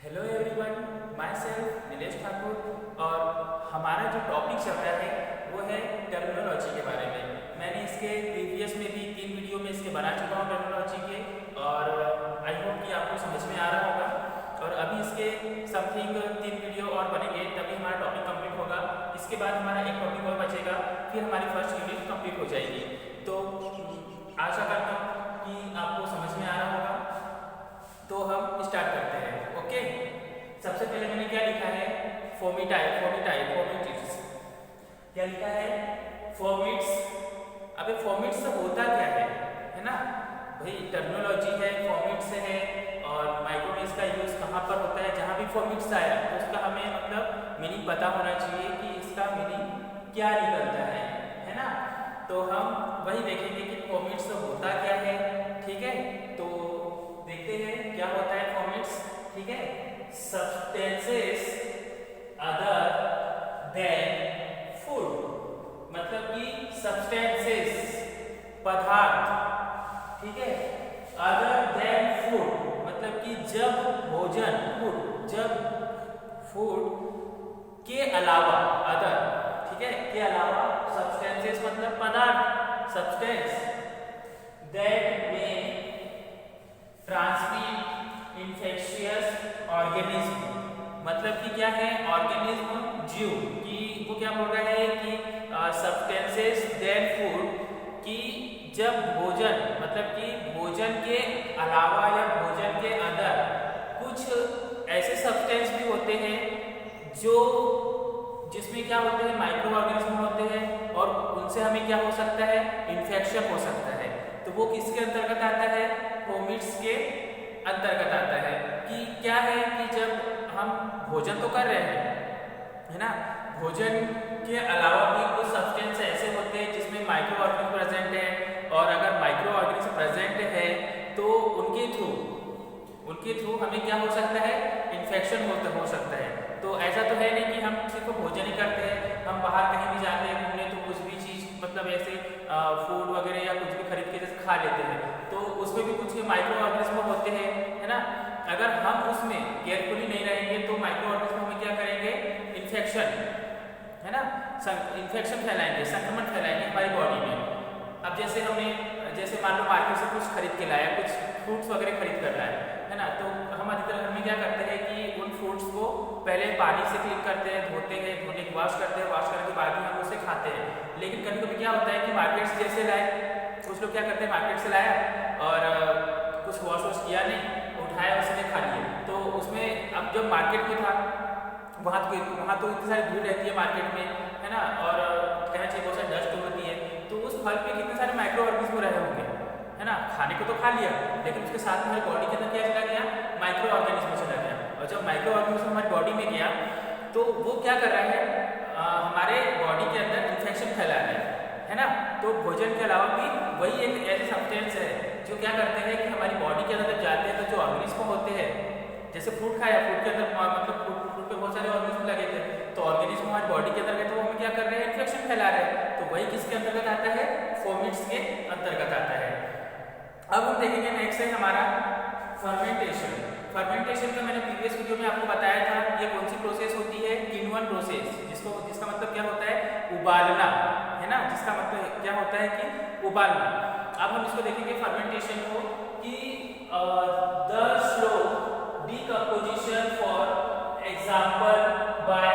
Hello everyone, my self Nilesh Thakur. और हमारा जो टॉपिक चल रहा है वो है टर्मिनोलॉजी के बारे में। मैंने इसके प्रीवियस में भी 3 वीडियो में इसके बना चुका हूँ टर्मिनोलॉजी के, और आई होप कि आपको समझ में आ रहा होगा। और अभी इसके समथिंग 3 वीडियो और बनेंगे, तभी हमारा टॉपिक कंप्लीट होगा। इसके बाद हमारा एक टॉपिक और बचेगा, फिर हमारी फर्स्ट यूनिट कंप्लीट हो जाएगी। तो आशा करता हूँ कि आपको समझ में आ रहा होगा। तो हम स्टार्ट करते हैं। ओके, सबसे पहले मैंने क्या लिखा है, फोमिट्स। क्या लिखा है, फोमिट्स। अबे फोमिट्स होता क्या है ना भाई? टर्मिनोलॉजी है, फोमिट्स है, और माइक्रोनिस का यूज कहाँ पर होता है। जहाँ भी फोमिट्स आया तो उसका हमें मतलब मीनिंग पता होना चाहिए कि इसका मीनिंग क्या निकलता है ना। तो हम वही देखेंगे कि फोमिट्स होता क्या है। ठीक है, तो देखते हैं क्या होता है फोमिट्स। ठीक है, सब्सटेंसेस अदर देन फूड, मतलब कि सब्सटेंसेस पदार्थ, ठीक है, अदर देन फूड मतलब कि जब भोजन फूड के अलावा, अदर, ठीक है, के अलावा, सब्सटेंसेस मतलब पदार्थ, सब्सटेंस दैट में ट्रांसमिट इन्फेक्शियस ऑर्गेनिज्म, मतलब कि क्या है, ऑर्गेनिज्म, जीव की। वो क्या बोल रहा है कि सब्सटेंसेस दैट फूड की जब भोजन, मतलब कि भोजन के अलावा या भोजन के अंदर कुछ ऐसे सब्सटेंस भी होते हैं जो जिसमें क्या होते हैं, माइक्रो ऑर्गेनिज्म होते हैं, और उनसे हमें क्या हो सकता है, इन्फेक्शन हो सकता है। तो वो किसके अंतर्गत आता है, फोमिट्स के अंतर्गत आता है। कि क्या है कि जब हम भोजन तो कर रहे हैं, है ना, भोजन के अलावा भी कुछ सब्सटेंस ऐसे होते हैं जिसमें माइक्रो ऑर्गेनिज्म प्रेजेंट है, और अगर माइक्रो ऑर्गेनिज्म प्रेजेंट है तो उनके थ्रू हमें क्या हो सकता है, इन्फेक्शन हो सकता है। तो ऐसा तो है नहीं कि हम सिर्फ भोजन ही करते हैं, हम बाहर कहीं भी जाते हैं घूमने तो कुछ भी चीज़ मतलब ऐसे फूड वगैरह या कुछ भी खरीद के जैसे खा लेते हैं, तो उसमें भी कुछ माइक्रो ऑर्गेनिज्म होते हैं, है ना। अगर हम उसमें केयरफुली नहीं रहेंगे तो माइक्रो ऑर्गेनिज्म हमें क्या करेंगे, इन्फेक्शन, है ना, इन्फेक्शन फैलाएंगे, संक्रमण फैलाएंगे हमारी बॉडी में। अब जैसे मान लो मार्केट से कुछ खरीद के लाया, कुछ फ्रूट्स वगैरह खरीद कर लाया, है ना, तो हम अधिकतर घर में क्या करते हैं कि उन फ्रूट्स को पहले पानी से क्लीन करते हैं, धोते हैं, धोने के वॉश करते हैं, वॉश करने के बाद ही हम उसे खाते हैं। लेकिन कभी कभी क्या होता है कि मार्केट से जैसे लाए, कुछ लोग क्या करते हैं, मार्केट से लाया और कुछ वॉश किया नहीं, उठाया उसने खा लिया। तो उसमें अब जब मार्केट में था वहाँ तो इतनी सारी भीड़ रहती है मार्केट में, है ना, और कहना चाहिए बहुत सारी डस्ट होती है, तो उस फल पे कितने सारे माइक्रो ऑर्गेनिज्म रहे होंगे, है ना। खाने को तो खा लिया, लेकिन उसके साथ हमारी बॉडी के अंदर क्या चला गया, माइक्रो ऑर्गेनिज्म चला गया। और जब माइक्रो ऑर्गेनिज्म हमारी बॉडी में गया तो वो क्या कर रहा है, हमारे बॉडी के अंदर इन्फेक्शन फैला रहा है ना। तो भोजन के अलावा भी वही एक ऐसे सब्सटेंस है जो क्या करते हैं कि हमारी बॉडी के अंदर जाते हैं, तो जो ऑर्गेनिज्म होते हैं, जैसे फ्रूट खाया, फ्रूट के अंदर मतलब फ्रूट पे बहुत सारे ऑर्गेनिज्म लगे थे, तो ऑर्गेनिज्म हमारी बॉडी के अंदर गए तो वो हमें क्या कर रहे हैं, इन्फेक्शन फैला रहे हैं। तो वही किसके अंतर्गत आता है, फोमिट्स के अंतर्गत आता है। अब हम देखेंगे नेक्स्ट है हमारा फर्मेंटेशन। फर्मेंटेशन का मैंने प्रीवियस वीडियो में आपको बताया था, ये कौन सी प्रोसेस होती है, किण्वन प्रोसेस, जिसका मतलब क्या होता है, उबालना, है ना, जिसका मतलब क्या होता है कि उबालना। अब हम इसको देखेंगे फर्मेंटेशन को कि the slow decomposition for example by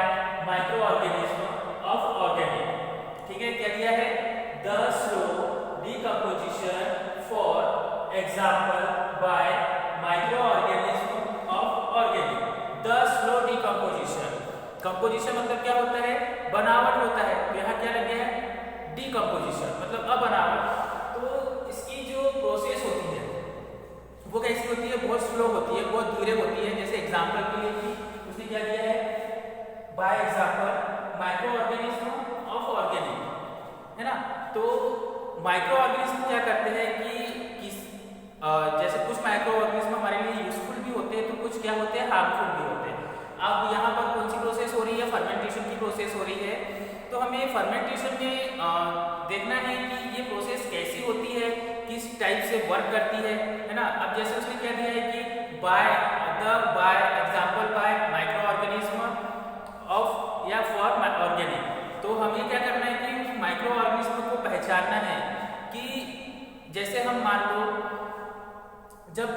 microorganism of organic, ठीक है, क्या दिया है, the slow decomposition for example by microorganism of organic, the slow decomposition, composition मतलब क्या होता है, बनावट होता है, तो यहाँ क्या लग गया है, डिकम्पोजिशन मतलब अबनावट। तो इसकी जो प्रोसेस होती है वो कैसी होती है, बहुत स्लो होती है, बहुत धीरे होती है। जैसे एग्जांपल के लिए कि उसने क्या दिया है, by example micro organism of organic, है ना। तो माइक्रो ऑर्गेनिज्म क्या करते हैं कि जैसे कुछ माइक्रो ऑर्गेनिज्म हमारे लिए यूजफुल भी होते हैं, तो कुछ क्या होते हैं, हार्मफुल भी होते हैं। अब यहाँ पर कौन सी प्रोसेस हो रही है, फर्मेंटेशन की प्रोसेस हो रही है। तो हमें फर्मेंटेशन में देखना है कि ये प्रोसेस कैसी होती है, किस टाइप से वर्क करती है ना। अब जैसे उसने क्या दिया है कि बाय एग्जांपल करना है कि उस माइक्रो ऑर्गेनिज्म को पहचानना है कि जैसे हम मान लो जब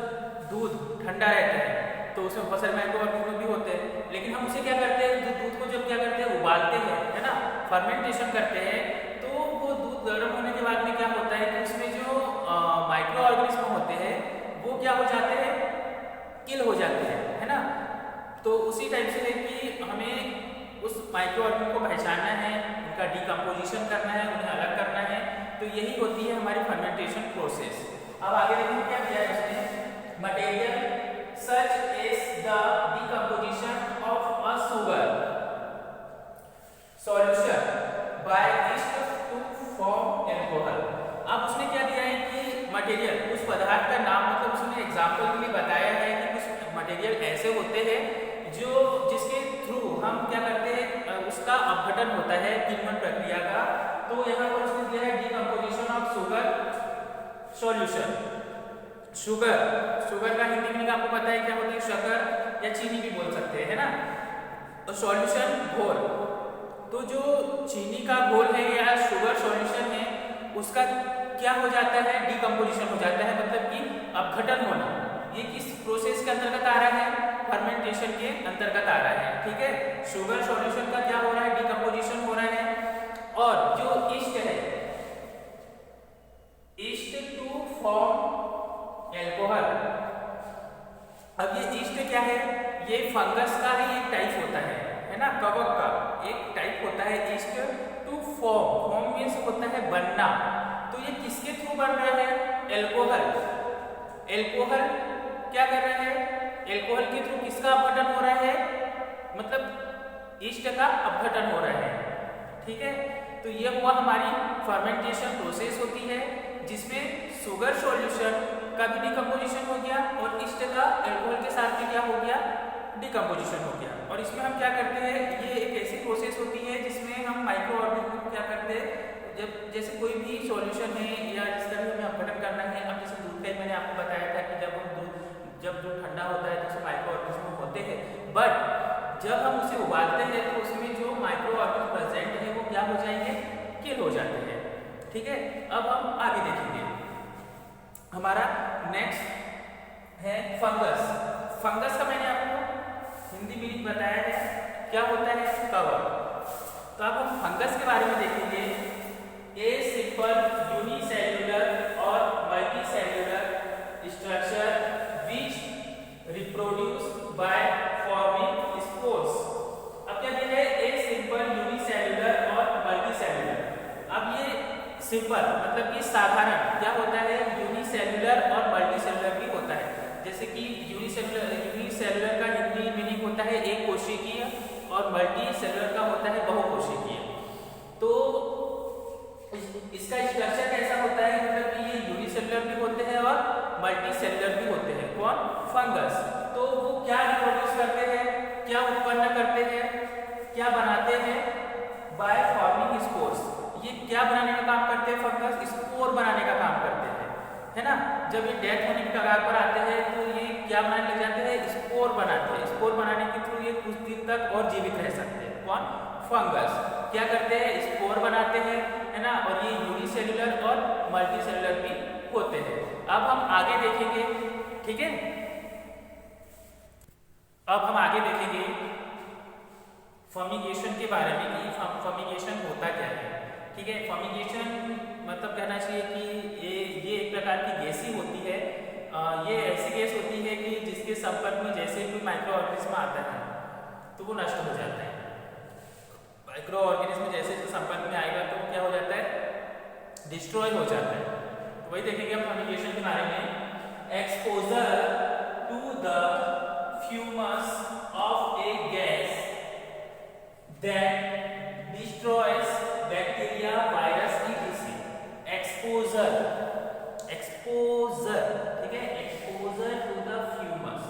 दूध ठंडा रहता है तो उसमें बहुत सारे माइक्रो ऑर्गेनिज्म भी होते हैं, लेकिन हम उसे क्या करते हैं, दूध को जब क्या करते हैं उबालते हैं, है ना, फर्मेंटेशन करते हैं, तो वो दूध गर्म होने के बाद में क्या होता है कि उसमें जो माइक्रो ऑर्गेनिज्म होते हैं वो क्या हो जाते हैं, किल हो जाते हैं, है ना। तो उसी टाइप से है कि हमें उस माइक्रो ऑर्गेनिज्म को पहचानना है, उनका डिकम्पोजिशन करना है, उन्हें अलग करना है। तो यही होती है हमारी फर्मेंटेशन प्रोसेस। अब आगे देखिए क्या किया है उसने, material such as the decomposition of a sugar solution by yeast to form alcohol। अब उसने क्या दिया है कि मटेरियल, उस पदार्थ का नाम, मतलब उसने एग्जांपल के लिए बताया है कि कुछ मटेरियल ऐसे होते हैं जो जिसके थ्रू हम क्या करते हैं, उसका अपघटन होता है किण्वन प्रक्रिया का। तो यहाँ पर उसने दिया है decomposition of sugar solution. Sugar का हिंदी मीनिंग आपको पता है क्या होती है, शक्कर या चीनी भी बोल सकते हैं, है ना। तो सॉल्यूशन घोल, तो जो चीनी का घोल है या शुगर सॉल्यूशन है उसका क्या हो जाता है, डिकम्पोजिशन हो जाता है, मतलब कि अपघटन होना। ये किस प्रोसेस के अंतर्गत आ रहा है, फर्मेंटेशन के अंतर्गत आ रहा है, ठीक है। शुगर सॉल्यूशन का क्या हो रहा है, डिकम्पोजिशन हो रहा है। और जो ईस्ट है, ईस्ट टू फॉर्म एल्कोहल। अब ये ईस्ट क्या है, ये फंगस का ही एक टाइप होता है ना, कवक का एक टाइप होता है ईस्ट टू फॉर्म मीन्स होता है बनना। तो ये किसके थ्रू बन रहा है, एल्कोहल। एल्कोहल क्या कर रहा है, एल्कोहल के थ्रू किसका अपघटन हो रहा है, मतलब ईस्ट का अपघटन हो रहा है, ठीक है। तो ये हुआ हमारी फर्मेंटेशन प्रोसेस होती है जिसमें शुगर सॉल्यूशन का भी डिकम्पोजिशन हो गया और ईस्ट का एल्कोहल के साथ भी क्या हो गया, डिकम्पोजिशन हो गया। और इसमें हम क्या करते हैं, ये एक ऐसी प्रोसेस होती है जिसमें हम माइक्रो ऑर्गेनिज्म को क्या करते हैं, जब जैसे कोई भी सॉल्यूशन है या जिसका भी हमें अपघटन करना है। अब जैसे दूध का ही मैंने आपको बताया था कि जब दूध ठंडा होता है तो उसमें माइक्रो ऑर्गेनिज्म होते हैं, बट जब हम उसे उबालते हैं तो उसमें जो माइक्रो ऑर्गेनिज्म प्रेजेंट है वो क्या हो जाएंगे, किल हो जाते हैं, ठीक है। अब हम आगे देखेंगे, हमारा नेक्स्ट है फंगस। फंगस का मैंने आपको हिंदी मीनिंग बताया है, क्या होता है, कवक। तो अब हम फंगस के बारे में देखेंगे। ए सिंपल यूनिसेल्युलर और multicellular structure which reproduce by forming spores. अब क्या दिया है, ए सिंपल यूनिसेल्युलर और मल्टीसेल्युलर। अब ये सिंपल मतलब कि साधारण क्या होता है, यूनिसेल्युलर और मल्टीसेल्युलर भी होता है। जैसे कि यूनिसेल्युलर का हिंदी मीनिंग होता है एक कोशिकीय और मल्टीसेल्युलर का होता है बहुकोशिकीय। तो इसका स्ट्रक्चर कैसा होता है, मतलब कि ये यूनिसेल्युलर भी होते हैं और मल्टीसेल्युलर भी होते हैं, कौन, फंगस। तो वो क्या रिप्रोड्यूस करते हैं, क्या उत्पन्न करते हैं, क्या बनाते हैं, बाय फॉर्मिंग स्पोर्स। ये क्या बनाने का काम करते हैं, फंगस स्पोर बनाने का काम करते हैं, है ना। जब ये डेथ होने की कगार पर आते हैं तो ये क्या बनाने लग जाते हैं, स्पोर बनाते हैं। स्पोर बनाने के थ्रू ये कुछ दिन तक और जीवित रह सकते हैं, कौन, फंगस। क्या करते हैं, स्पोर बनाते हैं, है ना। और ये यूनिसेल्युलर और मल्टीसेल्युलर भी होते हैं। अब हम आगे देखेंगे, ठीक है। अब हम आगे देखेंगे फर्मिगेशन के बारे में कि फर्मिगेशन होता क्या है, ठीक है। फर्मिगेशन मतलब कहना चाहिए कि ये एक प्रकार की गैस ही होती है। ये ऐसी गैस होती है कि जिसके संपर्क में जैसे कोई माइक्रो ऑर्गेनिज्म आता है तो वो नष्ट हो जाता है। माइक्रो ऑर्गेनिज्म जैसे संपर्क में आएगा तो क्या हो जाता है, डिस्ट्रॉय हो जाता है। तो वही देखेंगे हम फर्मिगेशन के बारे में। Exposure to the fumes of a gas that destroys bacteria, virus etc. Exposure, ठीक है, एक्सपोजर टू द फ्यूमस,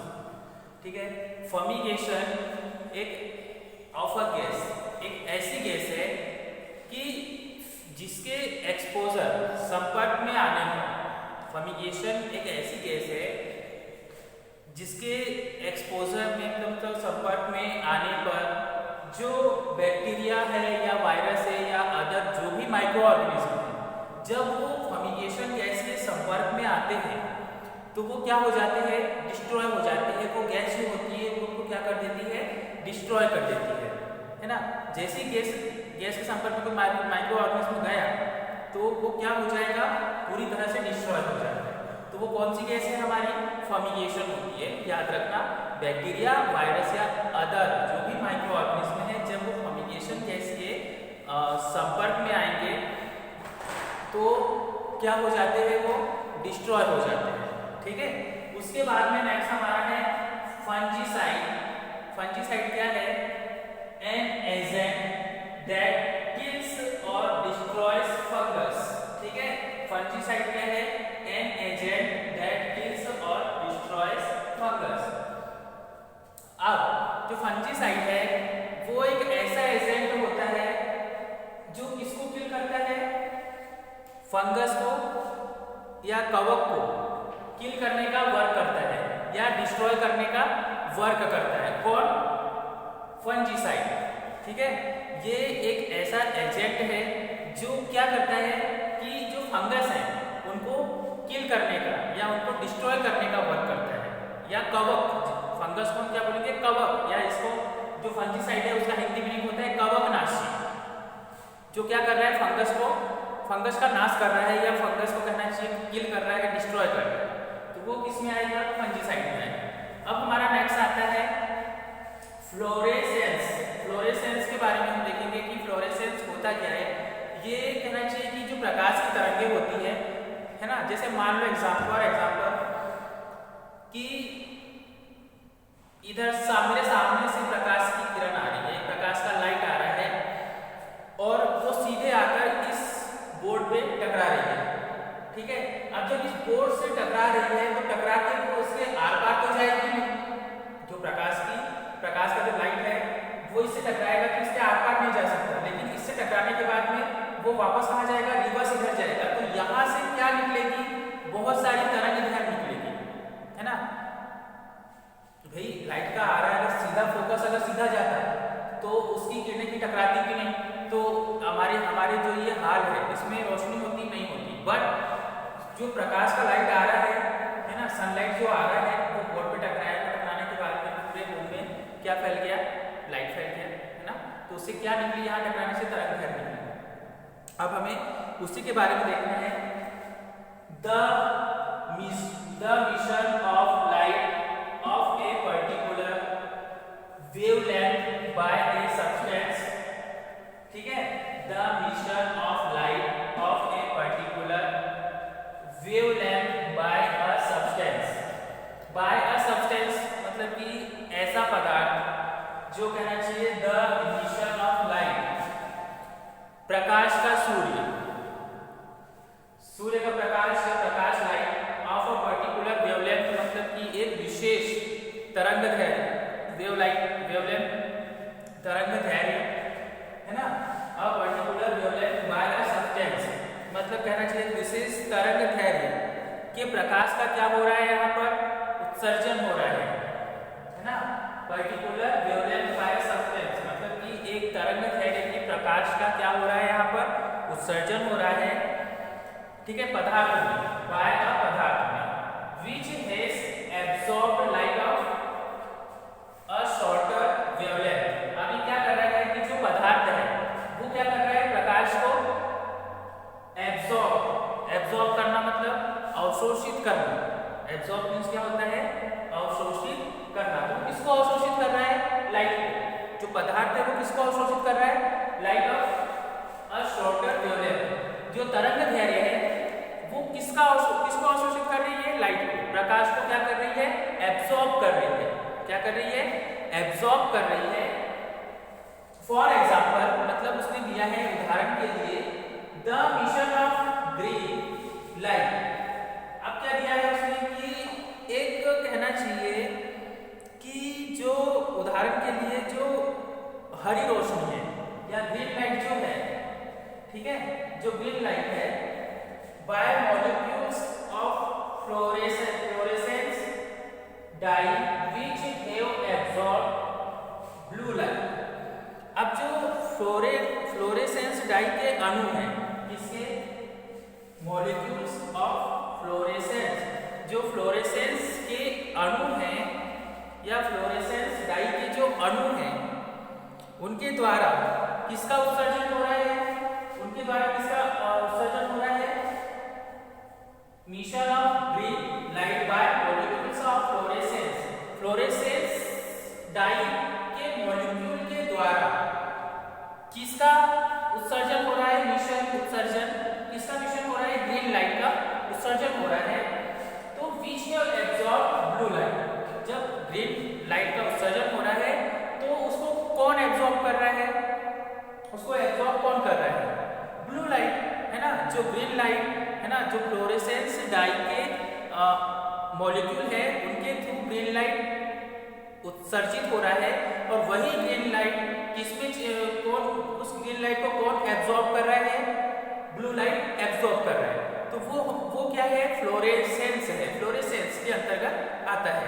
ठीक है। फर्मिगेशन एक ऑफ अ गैस, एक ऐसी गैस है कि जिसके एक्सपोजर, संपर्क में आने पर, फर्मिगेशन एक ऐसी गैस है जिसके एक्सपोजर में मतलब संपर्क में आने पर जो बैक्टीरिया है या वायरस है या अदर जो भी माइक्रो ऑर्गेनिज्म है, जब वो फर्मेंटेशन गैस के संपर्क में आते हैं तो वो क्या हो जाते हैं, डिस्ट्रॉय हो जाते हैं। वो गैस जो होती है वो उनको क्या कर देती है, डिस्ट्रॉय कर देती है ना। जैसे ही गैस के संपर्क में कोई माइक्रो ऑर्गेनिज्म गया तो वो क्या हो जाएगा, पूरी तरह से डिस्ट्रॉय हो जाता है। तो वो कौन सी गैस है हमारी, फर्मेंटेशन होती है। याद रखना, बैक्टीरिया, वायरस या अदर जो भी माइक्रो ऑर्गेनिज्म है, जब वो फर्मेंटेशन गैस के संपर्क में आएंगे तो क्या हो जाते हैं, वो डिस्ट्रॉय हो जाते हैं। ठीक है, उसके बाद में नेक्स्ट हमारा है फंजीसाइड। फंजीसाइड क्या है, एन एजेंट दैट किल्स और डिस्ट्रॉयज फंगस। ठीक है, फंजीसाइड क्या है, एन एजेंट दैट किल्स और डिस्ट्रॉयज फंगस। अब जो फंजीसाइड है वो एक ऐसा एजेंट होता है जो किसको किल करता है, फंगस को या कवक को किल करने का वर्क करता है या डिस्ट्रॉय करने का वर्क करता है। कौन, फंजीसाइड। ठीक है, ये एक ऐसा एजेंट है जो क्या करता है कि जो फंगस है उनको किल करने का या उनको डिस्ट्रॉय करने का वर्क करता है। या कवक, फंगस को हम क्या बोलेंगे, कवक, या इसको जो फंजीसाइड है उसका हिंदी मीनिंग होता है कवकनाशी। जो क्या कर रहा है, फंगस का नाश कर रहा है या फंगस को कहना चाहिए किल कर रहा है, डिस्ट्रॉय कर रहा है, तो वो किस में आएगा, फंजीसाइड में आएगा। अब हमारा नेक्स्ट आता है फ्लोरेसेंस। फ्लोरेसेंस के बारे में हम देखेंगे कि फ्लोरेसेंस होता क्या है। ये कहना चाहिए कि जो प्रकाश की तरंगें होती है ना, जैसे मान लो एग्जाम्पल कि इधर मेरे सामने से प्रकाश की किरण आ रही है, प्रकाश का लाइट आ रहा है और वो सीधे आकर इस बोर्ड पे टकरा रही है। ठीक है, अब जब इस बोर्ड से टकरा रही है तो टकरा के वो उसके आर पार तो जाएगी नहीं। जो प्रकाश का जो लाइट है वो इससे टकराएगा तो इसके आर पार नहीं जा सकता, लेकिन इससे टकराने के बाद में वो वापस कहाँ जाएगा, रिवर्स इधर जाएगा। तो यहाँ से क्या निकलेगी, बहुत सारी तरंग इधर निकलेगी, है ना। भाई लाइट का आ रहा है, अगर सीधा फोकस अगर सीधा जाता है तो उसकी किरणें की टकराती भी नहीं, तो हमारे जो ये हाल है इसमें रोशनी होती नहीं होती। बट जो प्रकाश का लाइट आ रहा है ना, सनलाइट जो आ रहा है वो बोर्ड पे टकराएगा, टकराने के बाद में पूरे रूम में क्या फैल गया, लाइट फैल गया, है ना। तो उससे क्या निकली, यहाँ टकराने से तरंग फैल निकली। अब हमें उसी के बारे में देखना है, the mission of light of a particular wavelength by a substance। ठीक है, the emission of light of a particular wavelength by a substance। by a substance मतलब कि ऐसा पदार्थ जो कहना चाहिए the emission of light, प्रकाश का सूर्य का प्रकाश या प्रकाश light of a particular wavelength मतलब कि एक विशेष तरंगदैर्घ्य, वेवलेंथ तरंगदैर्घ्य, है ना। A particular wavelength by a substance मतलब कहना चाहिए विशेष तरंगदैर्घ्य के प्रकाश का क्या हो रहा है, यहाँ पर उत्सर्जन हो रहा है ना। Particular wavelength by a substance मतलब कि एक तरंगदैर्घ्य के प्रकाश का क्या हो रहा है, यहाँ पर उत्सर्जन हो रहा है। ठीक है, पदार्थ में, बाय अ पदार्थ में, which has absorbed light of a shorter wavelength। अभी क्या कर रहा है कि जो पदार्थ है वो क्या कर रहा है, प्रकाश को एब्जॉर्ब करना मतलब अवशोषित करना। एब्जॉर्ब मींस क्या होता है, अवशोषित करना। तो किसको अवशोषित कर रहा है, लाइट को। जो पदार्थ है वो किसको अवशोषित कर रहा है, light of a shorter wavelength. जो तरंगदैर्घ्य है वो किसको अवशोषित कर रही है, लाइट को। प्रकाश को क्या कर रही है, एब्जॉर्ब कर रही है। क्या कर रही है, एब्जॉर्ब कर रही है। फॉर एग्जाम्पल मतलब उसने दिया है उदाहरण के लिए, the mission of green light. अब क्या दिया है उसने कि एक कहना चाहिए कि जो उदाहरण के लिए जो हरी रोशनी है या ग्रीन लाइट जो है, ठीक है, जो ग्रीन लाइट है, by molecules of fluorescence dye which have absorb blue light. Dye के अणु हैं, किसके, मॉलिक्यूल्स ऑफ फ्लोरेसेंस, जो फ्लोरेसेंस के अणु हैं या फ्लोरेसेंस डाई के जो अणु हैं उनके द्वारा किसका उत्सर्जन हो रहा है, उनके द्वारा किसका उत्सर्जन हो रहा है, mission of green light by molecules of fluorescence, fluorescence dye के मॉलिक्यूल के द्वारा किसका उत्सर्जन हो रहा है, मिशन उत्सर्जन, किसका मिशन हो रहा है, ग्रीन लाइट का उत्सर्जन हो रहा है। तो which have absorb blue light, जब ग्रीन लाइट का उत्सर्जन हो रहा है तो उसको कौन एब्जॉर्ब कर रहा है, उसको एब्जॉर्ब कौन कर रहा है, ब्लू लाइट, है ना, जो ग्रीन लाइट है ना, जो फ्लोरेसेंस डाई के मॉलिक्यूल है उनके थ्रू ग्रीन लाइट उत्सर्जित हो रहा है, और वही ग्रीन लाइट किसमें कौन, उस ग्रीन लाइट को कौन एब्जॉर्ब कर रहा है, ब्लू लाइट एब्जॉर्ब कर रहा है। तो वो क्या है, फ्लोरेसेंस है, फ्लोरेसेंस के अंतर्गत आता है।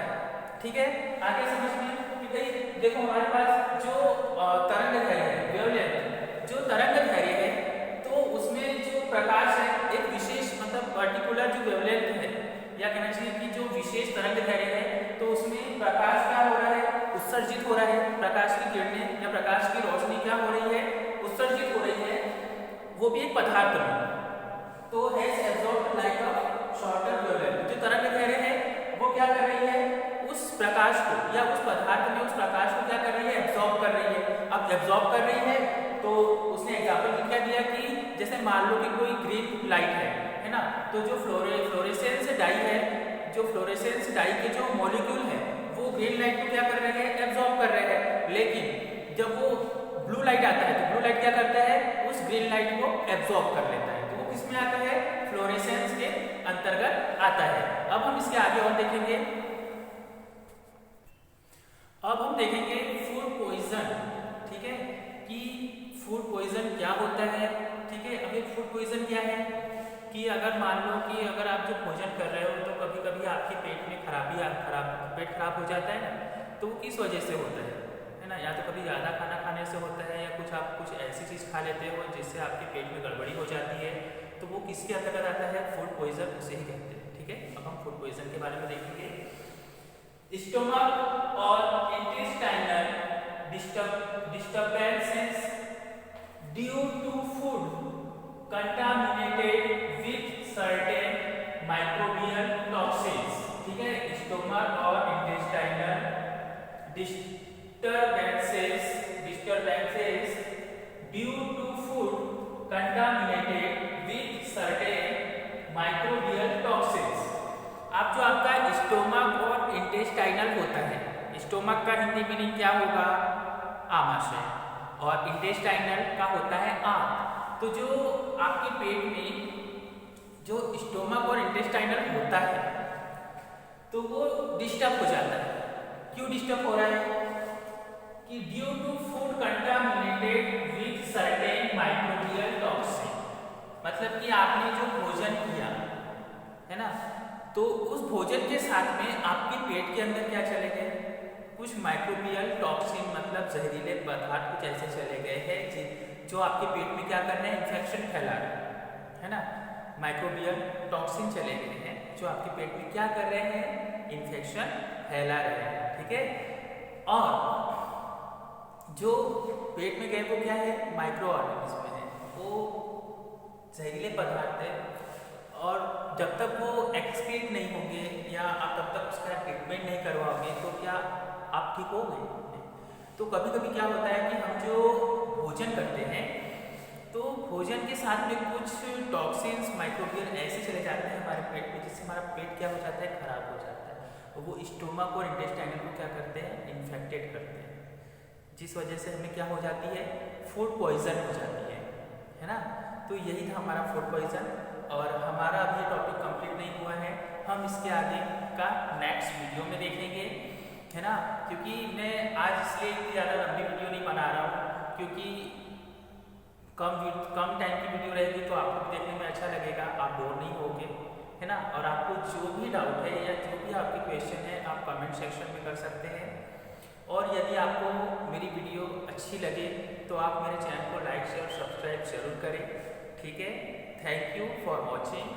ठीक है, आगे समझ में कि भाई देखो हमारे पास जो तरंगदैर्घ्य है, वेवलेंथ, जो तरंगदैर्घ्य है, तो उसमें जो प्रकाश है एक विशेष मतलब पर्टिकुलर जो वेवलेंथ है, या कहना चाहिए कि जो विशेष तरंगदैर्घ्य है, तो उसमें प्रकाश क्या हो रहा है, उत्सर्जित हो रहा है, प्रकाश की किरणें या प्रकाश की रोशनी क्या हो रही है, उत्सर्जित हो रही है, वो भी एक पदार्थ में। तो has absorbed light of shorter wavelength, जो तरंगदैर्घ्य है वो क्या कर रही है, उस प्रकाश को या उस पदार्थ में उस प्रकाश को क्या कर रही है, एब्जॉर्ब कर रही है। अब एब्जॉर्ब कर रही है तो उसने एग्जांपल क्या दिया कि जैसे मान लो कि कोई ग्रीन लाइट है ना, तो जो फ्लोरेसेंस डाई है, जो फ्लोरेसेंस डाई के जो मॉलिक्यूल है वो ग्रीन लाइट को क्या कर रहे हैं, एब्जॉर्ब कर रहे हैं। लेकिन जब वो ब्लू लाइट आता है तो ब्लू लाइट क्या करता है, उस ग्रीन लाइट को एब्जॉर्ब कर लेता है, तो वो किसमें आता है, फ्लोरेसेंस के अंतर्गत आता है। अब हम इसके आगे और देखेंगे, अब हम देखेंगे फूड पॉइजन। ठीक है, कि फूड पॉइजन क्या होता है। ठीक है, अब ये फूड पॉइजन क्या है कि अगर मान लो कि अगर आप जो भोजन कर रहे हो तो कभी कभी आपके पेट में पेट खराब हो जाता है ना, तो वो किस वजह से होता है ना, या तो कभी ज़्यादा खाना खाने से होता है, या आप कुछ ऐसी चीज़ खा लेते हो जिससे आपके पेट में गड़बड़ी हो जाती है, तो वो किसके अंतर्गत आता है, फूड पॉइजन, उसे ही कहते हैं। ठीक है, अब हम फूड पॉइजन के बारे में देखेंगे। स्टोमक और intestinal disturbances due to food contaminated with certain microbial toxins। ठीक है, स्टोमक और intestinal disturbances due to food contaminated with certain microbial toxins। अब जो आपका स्टोमक और इंटेस्टाइनल होता है, स्टोमक का हिंदी मीनिंग क्या होगा, आमाशय, और इंटेस्टाइनल का होता है आंत। तो जो आपके पेट में जो स्टोमक और इंटेस्टाइनल होता है तो वो डिस्टर्ब हो जाता है। क्यों डिस्टर्ब हो रहा है कि due to food contaminated with certain microbial toxin, मतलब कि आपने जो भोजन किया है ना, तो उस भोजन के साथ में आपके पेट के अंदर क्या चले गए, कुछ माइक्रोबियल टॉक्सिन मतलब जहरीले पदार्थ कुछ ऐसे चले गए हैं जो आपके पेट में क्या कर रहे हैं, इन्फेक्शन फैला रहे है ना। माइक्रोबियल टॉक्सिन चले गए हैं जो आपके पेट में क्या कर रहे हैं, इन्फेक्शन फैला रहे हैं। ठीक है, और जो पेट में गए वो क्या है, माइक्रो ऑर्गेनिज्म है, वो जहरीले पदार्थ है, और जब तक वो एक्सक्रीट नहीं होंगे या आप तब तक उसका ट्रीटमेंट नहीं करवाओगे तो क्या आप ठीक हो गए। तो कभी कभी क्या होता है कि हम जो भोजन करते हैं तो भोजन के साथ में कुछ टॉक्सिन्स माइक्रोबियल ऐसे चले जाते हैं हमारे पेट में, जिससे हमारा पेट क्या हो जाता है, खराब हो जाता है, और वो स्टोमक और इंटेस्टाइनल को क्या करते हैं, इन्फेक्टेड करते हैं, जिस वजह से हमें क्या हो जाती है, फूड पॉइजन हो जाती है ना। तो यही था हमारा फूड पॉइजन, और हमारा अभी टॉपिक कंप्लीट नहीं हुआ है, हम इसके आगे का नेक्स्ट वीडियो में देखेंगे, है ना। क्योंकि मैं आज इसलिए इतनी ज़्यादा लंबी वीडियो नहीं बना रहा हूँ, क्योंकि कम टाइम की वीडियो रहेगी तो आपको देखने में अच्छा लगेगा, आप बोर नहीं होगे, है ना। और आपको जो भी डाउट है या जो भी आपके क्वेश्चन है आप कमेंट सेक्शन में कर सकते हैं, और यदि आपको मेरी वीडियो अच्छी लगे तो आप मेरे चैनल को लाइक शेयर सब्सक्राइब जरूर करें। ठीक है, थैंक यू फॉर वॉचिंग।